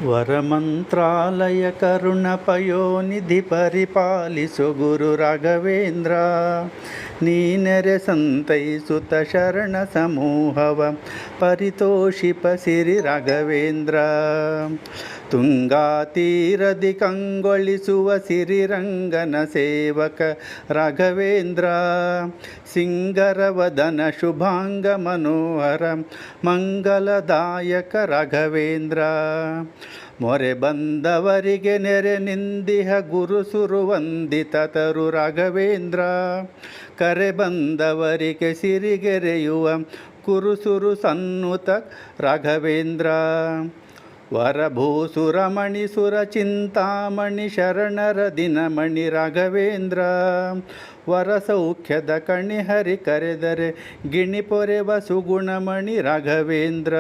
ವರಮಂತ್ರಾಲಯ ಕರುಣಪಯೋನಿಧಿ ಪರಿಪಾಲಿಸು ಗುರು ರಾಘವೇಂದ್ರ. ನೀನೆರೆ ಸಂತೈಸುತ ಶರಣ ಸಮೂಹವ ಪರಿತೋಷಿಪ ಸಿರಿ ರಾಘವೇಂದ್ರ. ತುಂಗಾ ತೀರದಿ ಕಂಗೊಳಿಸುವ ಸಿರಿರಂಗನ ಸೇವಕ ರಾಘವೇಂದ್ರ. ಸಿಂಗರವದನ ಶುಭಾಂಗ ಮನೋಹರ ಮಂಗಲದಾಯಕ ರಾಘವೇಂದ್ರ. ಮೊರೆ ಬಂದವರಿಗೆ ನೆರೆ ನಿಂದಿಹ ಗುರು ಸುರುವಂದಿತ ತರು ರಾಘವೇಂದ್ರ. ಕರೆ ಬಂದವರಿಗೆ ಸಿರಿಗೆರೆಯುವ ಕುರುಸುರು ಸನ್ನುತ ರಾಘವೇಂದ್ರ. ವರಭೂಸುರಮಣಿ ಸುರ ಚಿಂತಾಮಣಿ ಶರಣರ ದಿನಮಣಿ ರಾಘವೇಂದ್ರ. ವರ ಸೌಖ್ಯದ ಕಣಿಹರಿ ಕರೆದರೆ ಗಿಣಿ ಪೊರೆವ ಸುಗುಣಮಣಿ ರಾಘವೇಂದ್ರ.